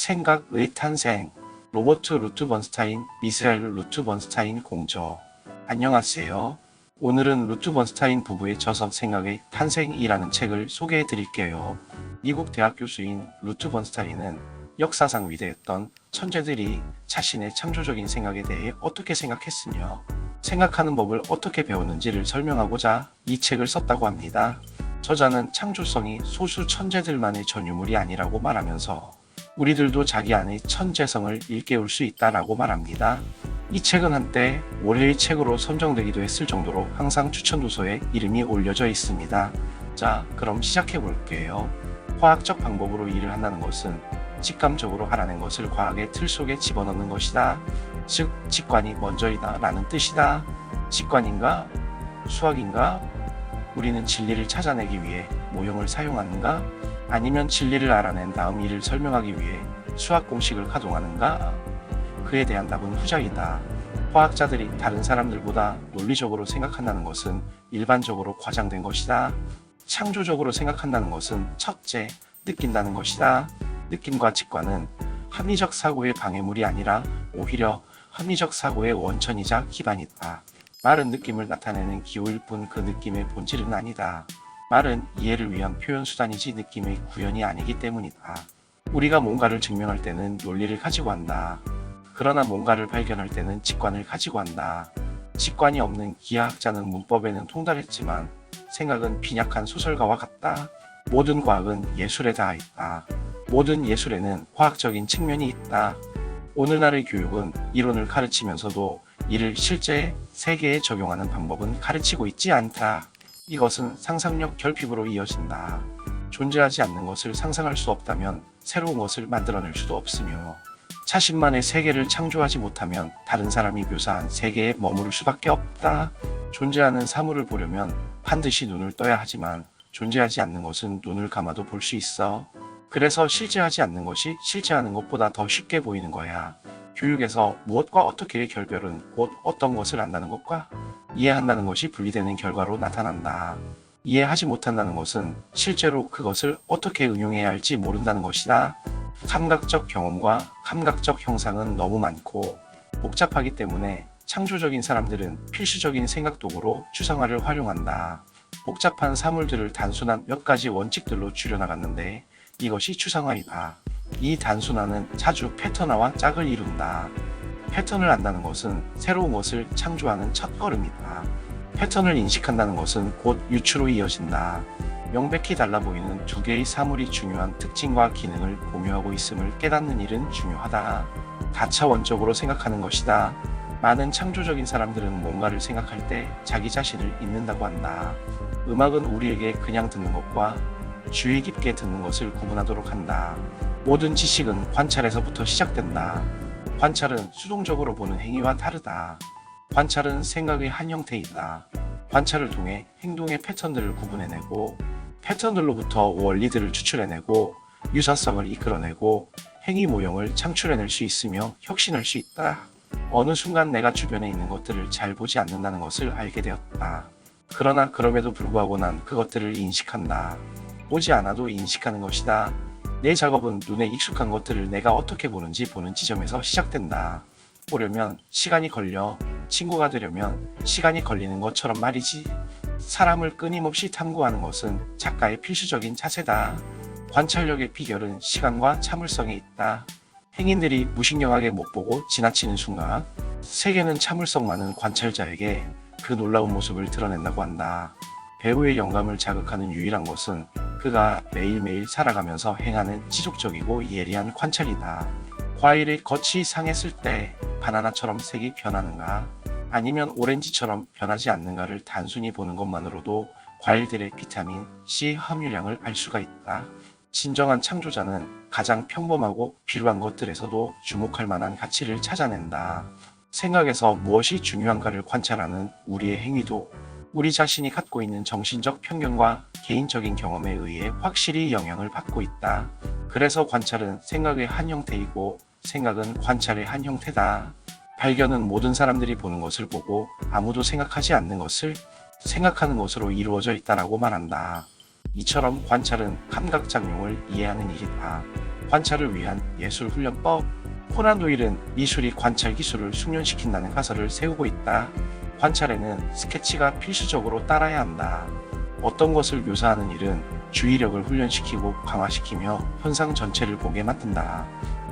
생각의 탄생. 로버트 루트 번스타인, 미사엘 루트 번스타인 공저. 안녕하세요. 오늘은 루트 번스타인 부부의 저서 생각의 탄생이라는 책을 소개해 드릴게요. 미국 대학 교수인 루트 번스타인은 역사상 위대했던 천재들이 자신의 창조적인 생각에 대해 어떻게 생각했으며 생각하는 법을 어떻게 배웠는지를 설명하고자 이 책을 썼다고 합니다. 저자는 창조성이 소수 천재들만의 전유물이 아니라고 말하면서 우리들도 자기 안의 천재성을 일깨울 수 있다라고 말합니다. 이 책은 한때 올해의 책으로 선정되기도 했을 정도로 항상 추천도서에 이름이 올려져 있습니다. 자, 그럼 시작해 볼게요. 화학적 방법으로 일을 한다는 것은 직감적으로 알아낸 것을 과학의 틀 속에 집어넣는 것이다. 즉, 직관이 먼저이다 라는 뜻이다. 직관인가? 수학인가? 우리는 진리를 찾아내기 위해 모형을 사용하는가? 아니면 진리를 알아낸 다음 이를 설명하기 위해 수학 공식을 가동하는가? 그에 대한 답은 후자이다. 화학자들이 다른 사람들보다 논리적으로 생각한다는 것은 일반적으로 과장된 것이다. 창조적으로 생각한다는 것은 첫째, 느낀다는 것이다. 느낌과 직관은 합리적 사고의 방해물이 아니라 오히려 합리적 사고의 원천이자 기반이다. 말은 느낌을 나타내는 기호일 뿐 그 느낌의 본질은 아니다. 말은 이해를 위한 표현 수단이지 느낌의 구현이 아니기 때문이다. 우리가 뭔가를 증명할 때는 논리를 가지고 한다. 그러나 뭔가를 발견할 때는 직관을 가지고 한다. 직관이 없는 기하학자는 문법에는 통달했지만 생각은 빈약한 소설가와 같다. 모든 과학은 예술에 닿아 있다. 모든 예술에는 화학적인 측면이 있다. 오늘날의 교육은 이론을 가르치면서도 이를 실제 세계에 적용하는 방법은 가르치고 있지 않다. 이것은 상상력 결핍으로 이어진다. 존재하지 않는 것을 상상할 수 없다면 새로운 것을 만들어낼 수도 없으며 자신만의 세계를 창조하지 못하면 다른 사람이 묘사한 세계에 머무를 수밖에 없다. 존재하는 사물을 보려면 반드시 눈을 떠야 하지만 존재하지 않는 것은 눈을 감아도 볼 수 있어. 그래서 실제하지 않는 것이 실제하는 것보다 더 쉽게 보이는 거야. 교육에서 무엇과 어떻게의 결별은 곧 어떤 것을 안다는 것과 이해한다는 것이 분리되는 결과로 나타난다. 이해하지 못한다는 것은 실제로 그것을 어떻게 응용해야 할지 모른다는 것이다. 감각적 경험과 감각적 형상은 너무 많고 복잡하기 때문에 창조적인 사람들은 필수적인 생각 도구로 추상화를 활용한다. 복잡한 사물들을 단순한 몇 가지 원칙들로 줄여나갔는데 이것이 추상화이다. 이 단순화는 자주 패턴화와 짝을 이룬다. 패턴을 안다는 것은 새로운 것을 창조하는 첫걸음이다. 패턴을 인식한다는 것은 곧 유추로 이어진다. 명백히 달라 보이는 두 개의 사물이 중요한 특징과 기능을 공유하고 있음을 깨닫는 일은 중요하다. 다차원적으로 생각하는 것이다. 많은 창조적인 사람들은 뭔가를 생각할 때 자기 자신을 잊는다고 한다. 음악은 우리에게 그냥 듣는 것과 주의 깊게 듣는 것을 구분하도록 한다. 모든 지식은 관찰에서부터 시작된다. 관찰은 수동적으로 보는 행위와 다르다. 관찰은 생각의 한 형태이다. 관찰을 통해 행동의 패턴들을 구분해내고 패턴들로부터 원리들을 추출해내고 유사성을 이끌어내고 행위 모형을 창출해낼 수 있으며 혁신할 수 있다. 어느 순간 내가 주변에 있는 것들을 잘 보지 않는다는 것을 알게 되었다. 그러나 그럼에도 불구하고 난 그것들을 인식한다. 보지 않아도 인식하는 것이다. 내 작업은 눈에 익숙한 것들을 내가 어떻게 보는지 보는 지점에서 시작된다. 보려면 시간이 걸려. 친구가 되려면 시간이 걸리는 것처럼 말이지. 사람을 끊임없이 탐구하는 것은 작가의 필수적인 자세다. 관찰력의 비결은 시간과 참을성에 있다. 행인들이 무신경하게 못 보고 지나치는 순간 세계는 참을성 많은 관찰자에게 그 놀라운 모습을 드러낸다고 한다. 배우의 영감을 자극하는 유일한 것은 그가 매일매일 살아가면서 행하는 지속적이고 예리한 관찰이다. 과일의 겉이 상했을 때 바나나처럼 색이 변하는가 아니면 오렌지처럼 변하지 않는가를 단순히 보는 것만으로도 과일들의 비타민 C 함유량을 알 수가 있다. 진정한 창조자는 가장 평범하고 필요한 것들에서도 주목할 만한 가치를 찾아낸다. 생각에서 무엇이 중요한가를 관찰하는 우리의 행위도 우리 자신이 갖고 있는 정신적 편견과 개인적인 경험에 의해 확실히 영향을 받고 있다. 그래서 관찰은 생각의 한 형태이고 생각은 관찰의 한 형태다. 발견은 모든 사람들이 보는 것을 보고 아무도 생각하지 않는 것을 생각하는 것으로 이루어져 있다라고 말한다. 이처럼 관찰은 감각작용을 이해하는 일이다. 관찰을 위한 예술훈련법. 코난 도일은 미술이 관찰 기술을 숙련시킨다는 가설을 세우고 있다. 관찰에는 스케치가 필수적으로 따라야 한다. 어떤 것을 묘사하는 일은 주의력을 훈련시키고 강화시키며 현상 전체를 보게 만든다.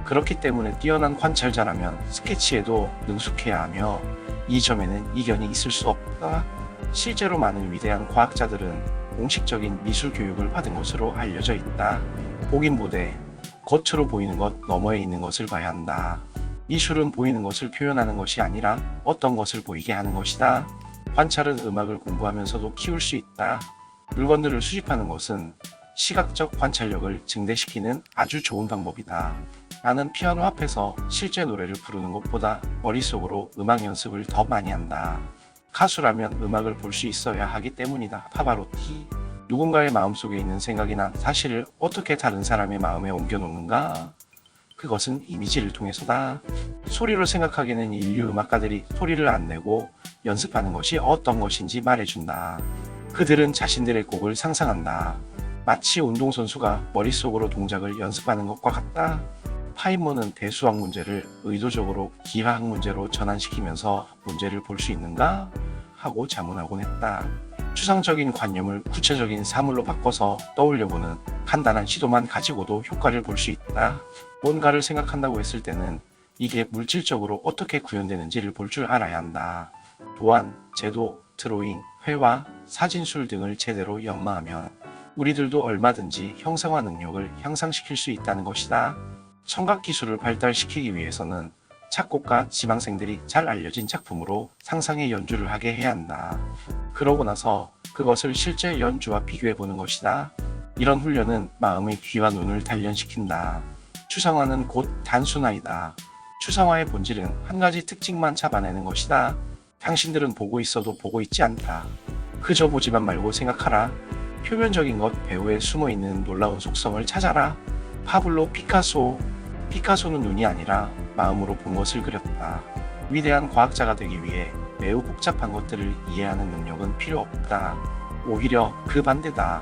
그렇기 때문에 뛰어난 관찰자라면 스케치에도 능숙해야 하며 이 점에는 이견이 있을 수 없다. 실제로 많은 위대한 과학자들은 공식적인 미술 교육을 받은 것으로 알려져 있다. 보긴 보되 겉으로 보이는 것 너머에 있는 것을 봐야 한다. 미술은 보이는 것을 표현하는 것이 아니라 어떤 것을 보이게 하는 것이다. 관찰은 음악을 공부하면서도 키울 수 있다. 물건들을 수집하는 것은 시각적 관찰력을 증대시키는 아주 좋은 방법이다. 나는 피아노 앞에서 실제 노래를 부르는 것보다 머릿속으로 음악 연습을 더 많이 한다. 가수라면 음악을 볼 수 있어야 하기 때문이다. 파바로티. 누군가의 마음속에 있는 생각이나 사실을 어떻게 다른 사람의 마음에 옮겨놓는가? 그것은 이미지를 통해서다. 소리로 생각하기에는 인류 음악가들이 소리를 안 내고 연습하는 것이 어떤 것인지 말해준다. 그들은 자신들의 곡을 상상한다. 마치 운동선수가 머릿속으로 동작을 연습하는 것과 같다. 파인먼은 대수학 문제를 의도적으로 기하학 문제로 전환시키면서 문제를 볼 수 있는가? 하고 자문하곤 했다. 추상적인 관념을 구체적인 사물로 바꿔서 떠올려보는 간단한 시도만 가지고도 효과를 볼 수 있다. 뭔가를 생각한다고 했을 때는 이게 물질적으로 어떻게 구현되는지를 볼 줄 알아야 한다. 또한 제도, 드로잉, 회화, 사진술 등을 제대로 연마하면 우리들도 얼마든지 형상화 능력을 향상시킬 수 있다는 것이다. 청각 기술을 발달시키기 위해서는 작곡가 지망생들이 잘 알려진 작품으로 상상의 연주를 하게 해야 한다. 그러고 나서 그것을 실제 연주와 비교해 보는 것이다. 이런 훈련은 마음의 귀와 눈을 단련시킨다. 추상화는 곧 단순화이다. 추상화의 본질은 한 가지 특징만 잡아내는 것이다. 당신들은 보고 있어도 보고 있지 않다. 그저 보지만 말고 생각하라. 표면적인 것 배우에 숨어있는 놀라운 속성을 찾아라. 파블로 피카소. 피카소는 눈이 아니라 마음으로 본 것을 그렸다. 위대한 과학자가 되기 위해 매우 복잡한 것들을 이해하는 능력은 필요 없다. 오히려 그 반대다.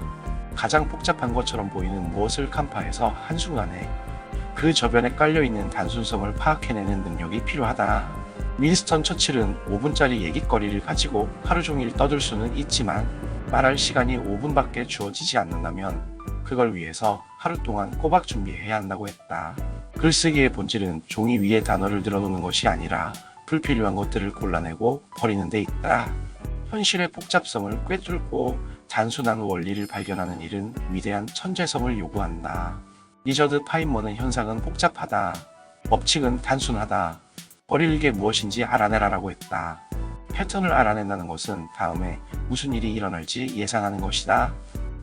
가장 복잡한 것처럼 보이는 무엇을 간파해서 한순간에 그 저변에 깔려있는 단순성을 파악해내는 능력이 필요하다. 윈스턴 처칠은 5분짜리 얘기거리를 가지고 하루 종일 떠들 수는 있지만 말할 시간이 5분밖에 주어지지 않는다면 그걸 위해서 하루 동안 꼬박 준비해야 한다고 했다. 글쓰기의 본질은 종이 위에 단어를 늘어놓는 것이 아니라 불필요한 것들을 골라내고 버리는 데 있다. 현실의 복잡성을 꿰뚫고 단순한 원리를 발견하는 일은 위대한 천재성을 요구한다. 리저드 파인먼은 현상은 복잡하다. 법칙은 단순하다. 버릴 게 무엇인지 알아내라라고 했다. 패턴을 알아낸다는 것은 다음에 무슨 일이 일어날지 예상하는 것이다.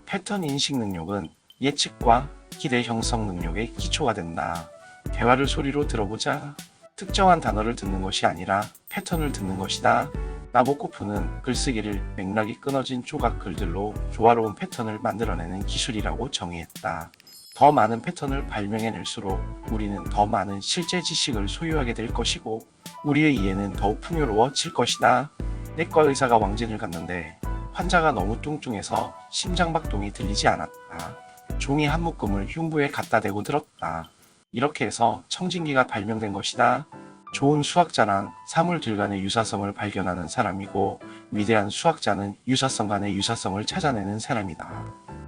패턴 인식 능력은 예측과 기대 형성 능력의 기초가 된다. 대화를 소리로 들어보자. 특정한 단어를 듣는 것이 아니라 패턴을 듣는 것이다. 나보코프는 글쓰기를 맥락이 끊어진 조각 글들로 조화로운 패턴을 만들어내는 기술이라고 정의했다. 더 많은 패턴을 발명해낼수록 우리는 더 많은 실제 지식을 소유하게 될 것이고 우리의 이해는 더욱 풍요로워질 것이다. 내과 의사가 왕진을 갔는데 환자가 너무 뚱뚱해서 심장박동이 들리지 않았다. 종이 한 묶음을 흉부에 갖다 대고 들었다. 이렇게 해서 청진기가 발명된 것이다. 좋은 수학자란 사물들 간의 유사성을 발견하는 사람이고 위대한 수학자는 유사성 간의 유사성을 찾아내는 사람이다.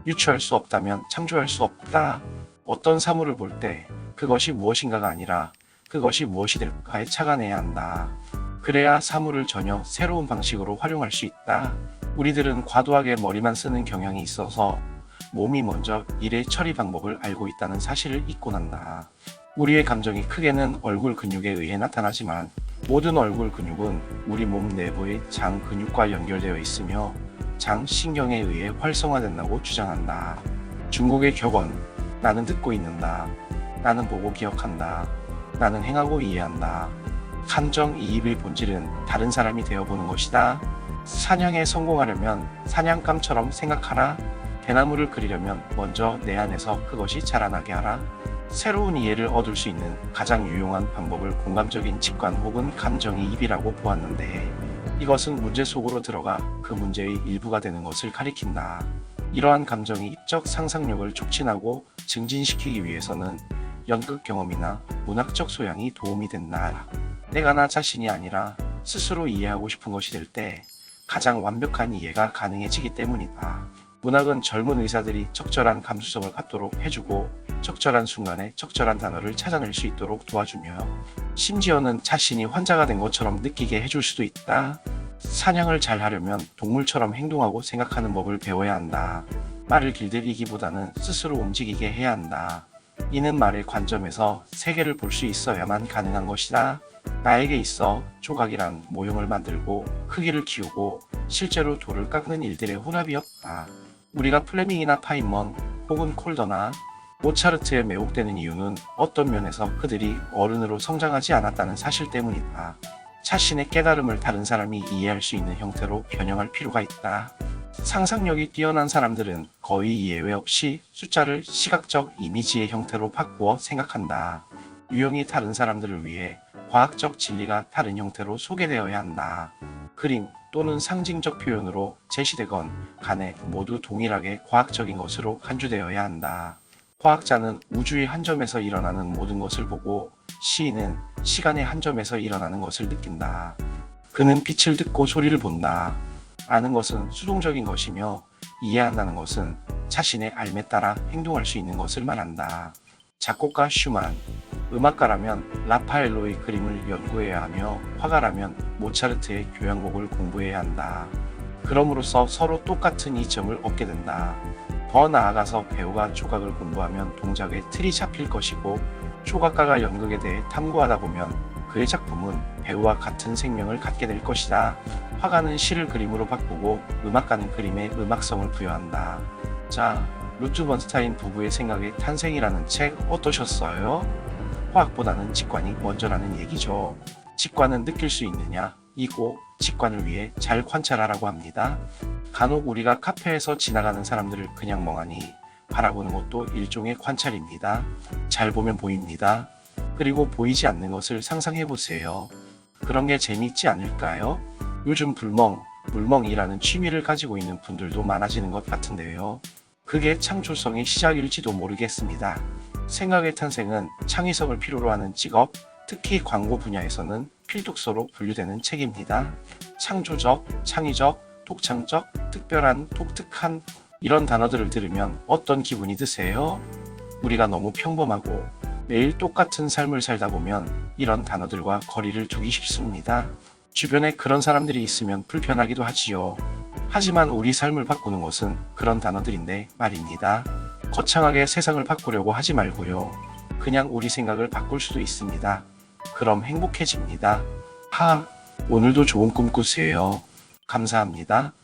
유추할 수 없다면 창조할 수 없다. 어떤 사물을 볼 때 그것이 무엇인가가 아니라 그것이 무엇이 될까에 착안해야 한다. 그래야 사물을 전혀 새로운 방식으로 활용할 수 있다. 우리들은 과도하게 머리만 쓰는 경향이 있어서 몸이 먼저 일의 처리 방법을 알고 있다는 사실을 잊고 난다. 우리의 감정이 크게는 얼굴 근육에 의해 나타나지만 모든 얼굴 근육은 우리 몸 내부의 장 근육과 연결되어 있으며 장 신경에 의해 활성화된다고 주장한다. 중국의 격언, 나는 듣고 있는다. 나는 보고 기억한다. 나는 행하고 이해한다. 감정이입의 본질은 다른 사람이 되어보는 것이다. 사냥에 성공하려면 사냥감처럼 생각하라. 대나무를 그리려면 먼저 내 안에서 그것이 자라나게 하라. 새로운 이해를 얻을 수 있는 가장 유용한 방법을 공감적인 직관 혹은 감정이입이라고 보았는데 이것은 문제 속으로 들어가 그 문제의 일부가 되는 것을 가리킨다. 이러한 감정이입적 상상력을 촉진하고 증진시키기 위해서는 연극 경험이나 문학적 소양이 도움이 된다. 내가 나 자신이 아니라 스스로 이해하고 싶은 것이 될 때 가장 완벽한 이해가 가능해지기 때문이다. 문학은 젊은 의사들이 적절한 감수성을 갖도록 해주고 적절한 순간에 적절한 단어를 찾아낼 수 있도록 도와주며 심지어는 자신이 환자가 된 것처럼 느끼게 해줄 수도 있다. 사냥을 잘 하려면 동물처럼 행동하고 생각하는 법을 배워야 한다. 말을 길들이기보다는 스스로 움직이게 해야 한다. 이는 말의 관점에서 세계를 볼 수 있어야만 가능한 것이다. 나에게 있어 조각이란 모형을 만들고 크기를 키우고 실제로 돌을 깎는 일들의 혼합이 없다. 우리가 플레밍이나 파인먼 혹은 콜더나 모차르트에 매혹되는 이유는 어떤 면에서 그들이 어른으로 성장하지 않았다는 사실 때문이다. 자신의 깨달음을 다른 사람이 이해할 수 있는 형태로 변형할 필요가 있다. 상상력이 뛰어난 사람들은 거의 예외 없이 숫자를 시각적 이미지의 형태로 바꾸어 생각한다. 유형이 다른 사람들을 위해 과학적 진리가 다른 형태로 소개되어야 한다. 그림 또는 상징적 표현으로 제시되건 간에 모두 동일하게 과학적인 것으로 간주되어야 한다. 과학자는 우주의 한 점에서 일어나는 모든 것을 보고 시인은 시간의 한 점에서 일어나는 것을 느낀다. 그는 빛을 듣고 소리를 본다. 아는 것은 수동적인 것이며 이해한다는 것은 자신의 알에 따라 행동할 수 있는 것을 말한다. 작곡가 슈만, 음악가라면 라파엘로의 그림을 연구해야 하며 화가라면 모차르트의 교향곡을 공부해야 한다. 그럼으로써 서로 똑같은 이점을 얻게 된다. 더 나아가서 배우가 조각을 공부하면 동작의 틀이 잡힐 것이고 조각가가 연극에 대해 탐구하다 보면 그의 작품은 배우와 같은 생명을 갖게 될 것이다. 화가는 시를 그림으로 바꾸고 음악가는 그림에 음악성을 부여한다. 자, 루트 번스타인 부부의 생각의 탄생이라는 책 어떠셨어요? 화학보다는 직관이 먼저라는 얘기죠. 직관은 느낄 수 있느냐? 이고 직관을 위해 잘 관찰하라고 합니다. 간혹 우리가 카페에서 지나가는 사람들을 그냥 멍하니 바라보는 것도 일종의 관찰입니다. 잘 보면 보입니다. 그리고 보이지 않는 것을 상상해 보세요. 그런 게 재미있지 않을까요? 요즘 물멍이라는 취미를 가지고 있는 분들도 많아지는 것 같은데요. 그게 창조성의 시작일지도 모르겠습니다. 생각의 탄생은 창의성을 필요로 하는 직업, 특히 광고 분야에서는 필독서로 분류되는 책입니다. 창조적, 창의적, 독창적, 특별한, 독특한 이런 단어들을 들으면 어떤 기분이 드세요? 우리가 너무 평범하고 매일 똑같은 삶을 살다 보면 이런 단어들과 거리를 두기 쉽습니다. 주변에 그런 사람들이 있으면 불편하기도 하지요. 하지만 우리 삶을 바꾸는 것은 그런 단어들인데 말입니다. 거창하게 세상을 바꾸려고 하지 말고요. 그냥 우리 생각을 바꿀 수도 있습니다. 그럼 행복해집니다. 오늘도 좋은 꿈 꾸세요. 감사합니다.